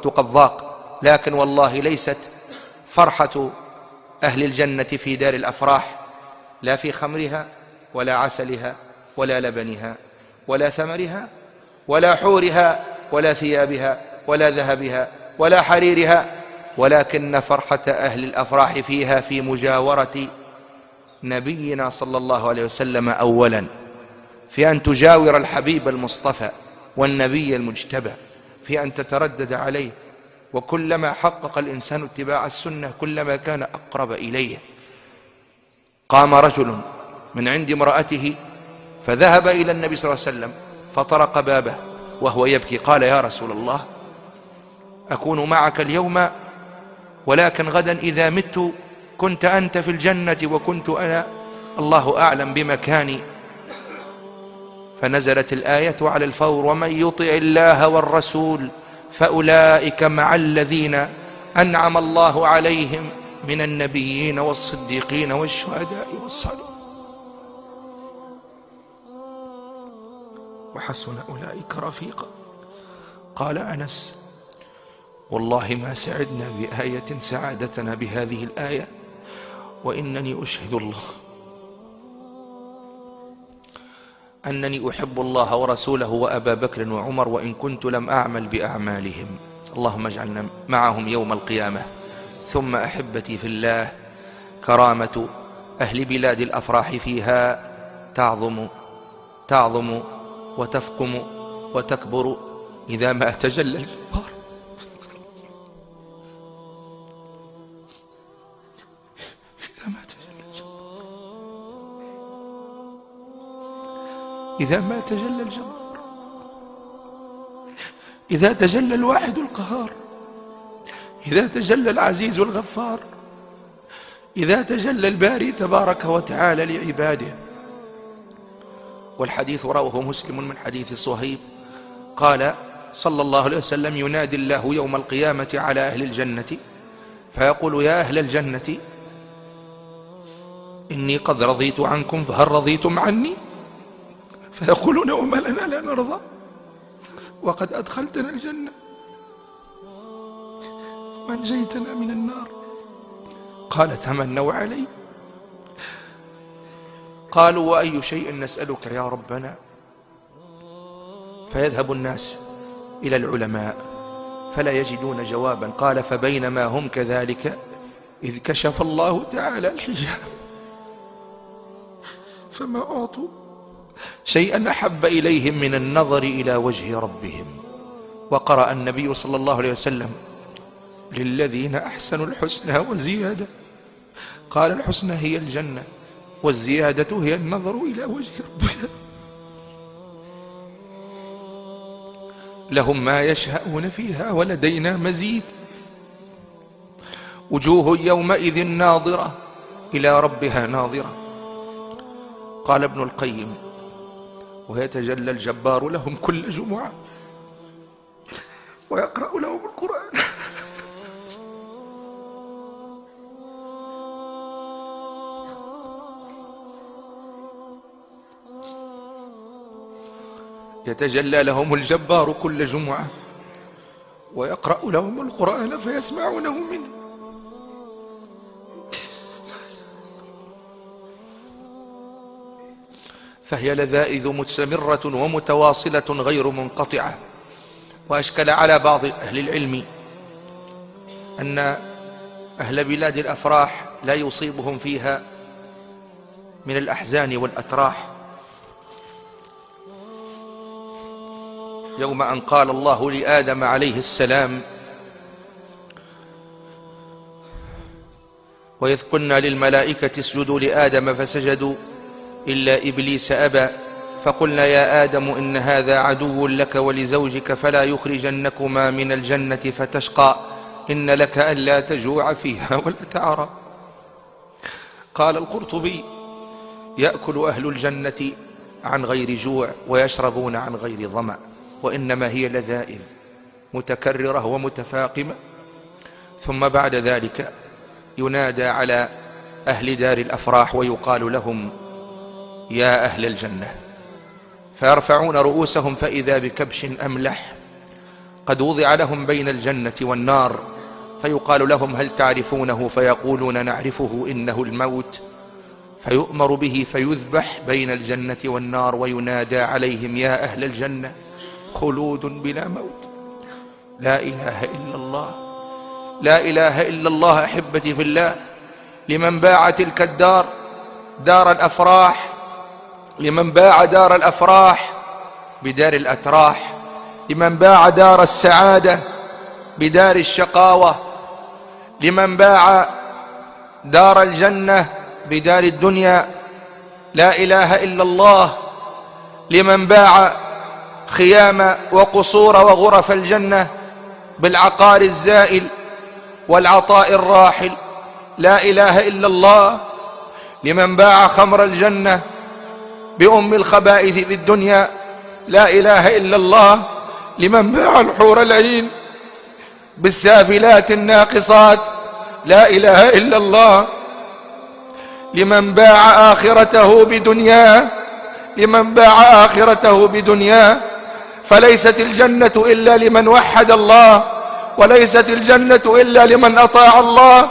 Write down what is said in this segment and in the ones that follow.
والوقت قد ضاق، لكن والله ليست فرحة أهل الجنة في دار الأفراح لا في خمرها ولا عسلها ولا لبنها ولا ثمرها ولا حورها ولا ثيابها ولا ذهبها ولا حريرها، ولكن فرحة أهل الأفراح فيها في مجاورة نبينا صلى الله عليه وسلم أولا، في أن تجاور الحبيب المصطفى والنبي المجتبى، في أن تتردد عليه، وكلما حقق الإنسان اتباع السنة كلما كان أقرب إليه. قام رجل من عند امرأته فذهب إلى النبي صلى الله عليه وسلم فطرق بابه وهو يبكي، قال: يا رسول الله، أكون معك اليوم، ولكن غدا إذا مت كنت أنت في الجنة وكنت أنا، الله أعلم بمكاني. فنزلت الآية على الفور: ومن يطع الله والرسول فأولئك مع الذين أنعم الله عليهم من النبيين والصديقين والشهداء والصالحين وحسن أولئك رفيقا. قال أنس: والله ما سعدنا بآية سعادتنا بهذه الآية، وإنني أشهد الله أنني أحب الله ورسوله وأبا بكر وعمر، وإن كنت لم أعمل بأعمالهم. اللهم اجعلنا معهم يوم القيامة. ثم أحبتي في الله، كرامة أهل بلاد الأفراح فيها تعظم وتفقم وتكبر إذا ما تجلى الجبار. إذا ما تجلى الجبار، إذا تجلى الواحد القهار، إذا تجلى العزيز الغفار، إذا تجلى الباري تبارك وتعالى لعباده. والحديث رواه مسلم من حديث صهيب قال صلى الله عليه وسلم: ينادي الله يوم القيامة على أهل الجنة فيقول: يا أهل الجنة، إني قد رضيت عنكم فهل رضيتم عني؟ فيقولون: وما لنا لا نرضى وقد أدخلتنا الجنة وأنجيتنا من النار. قال: تمنوا علي. قالوا: وأي شيء نسألك يا ربنا؟ فيذهب الناس إلى العلماء فلا يجدون جوابا. قال: فبينما هم كذلك إذ كشف الله تعالى الحجاب فما أعطوا شيئا أحب إليهم من النظر إلى وجه ربهم. وقرأ النبي صلى الله عليه وسلم: للذين أحسنوا الحسنى وزيادة. قال: الحسنى هي الجنة، والزيادة هي النظر إلى وجه ربها. لهم ما يشاءون فيها ولدينا مزيد. وجوه يومئذ ناظرة إلى ربها ناظرة. قال ابن القيم: ويتجلى الجبار لهم كل جمعة ويقرأ لهم القرآن. يتجلى لهم الجبار كل جمعة ويقرأ لهم القرآن فيسمعونه منه. فهي لذائذ مستمرة ومتواصلة غير منقطعة. وأشكل على بعض أهل العلم أن أهل بلاد الأفراح لا يصيبهم فيها من الأحزان والأتراح، يوم أن قال الله لآدم عليه السلام: وإذ قلنا للملائكة اسجدوا لآدم فسجدوا إلا إبليس أبى فقلنا يا آدم إن هذا عدو لك ولزوجك فلا يخرجنكما من الجنة فتشقى إن لك ألا تجوع فيها ولا تعرى. قال القرطبي: يأكل أهل الجنة عن غير جوع ويشربون عن غير ظمأ، وإنما هي لذائذ متكررة ومتفاقمة. ثم بعد ذلك ينادى على أهل دار الأفراح ويقال لهم: يا أهل الجنة، فيرفعون رؤوسهم فإذا بكبش أملح قد وضع لهم بين الجنة والنار، فيقال لهم هل تعرفونه؟ فيقولون نعرفه، إنه الموت. فيؤمر به فيذبح بين الجنة والنار، وينادى عليهم يا أهل الجنة خلود بلا موت. لا إله إلا الله، لا إله إلا الله. أحبتي في الله، لمن باع تلك الدار، دار الأفراح، لمن باع دار الأفراح بدار الأتراح، لمن باع دار السعادة بدار الشقاوة، لمن باع دار الجنة بدار الدنيا، لا إله إلا الله. لمن باع خيام وقصور وغرف الجنة بالعقار الزائل والعطاء الراحل، لا إله إلا الله. لمن باع خمر الجنة بأم الخبائث في الدنيا، لا إله إلا الله. لمن باع الحور العين بالسافلات الناقصات، لا إله إلا الله. لمن باع آخرته بدنياه، لمن باع آخرته بدنياه. فليست الجنة إلا لمن وحد الله، وليست الجنة إلا لمن أطاع الله،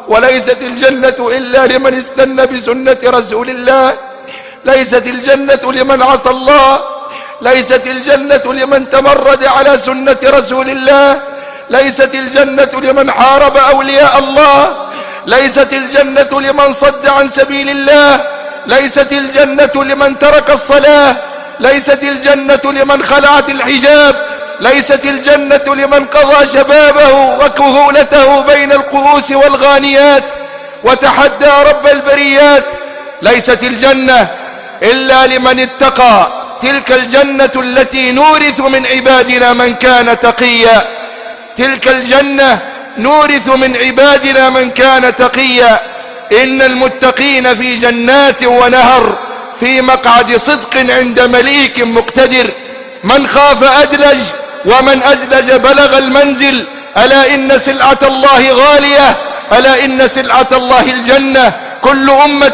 وليست الجنة إلا لمن استنى بسنة رسول الله، ليست الجنة لمن عصى الله، ليست الجنة لمن تمرد على سنة رسول الله، ليست الجنة لمن حارب أولياء الله، ليست الجنة لمن صد عن سبيل الله، ليست الجنة لمن ترك الصلاة، ليست الجنة لمن خلعت الحجاب، ليست الجنة لمن قضى شبابه وكهولته بين القؤوس والغانيات وتحدى رب البريات، ليست الجنة إلا لمن اتقى، تلك الجنة التي نورث من عبادنا من كان تقيا، تلك الجنة نورث من عبادنا من كان تقيا. إن المتقين في جنات ونهر، في مقعد صدق عند مليك مقتدر. من خاف أدلج، ومن أدلج بلغ المنزل. ألا إن سلعة الله غالية، ألا إن سلعة الله الجنة. كل أمة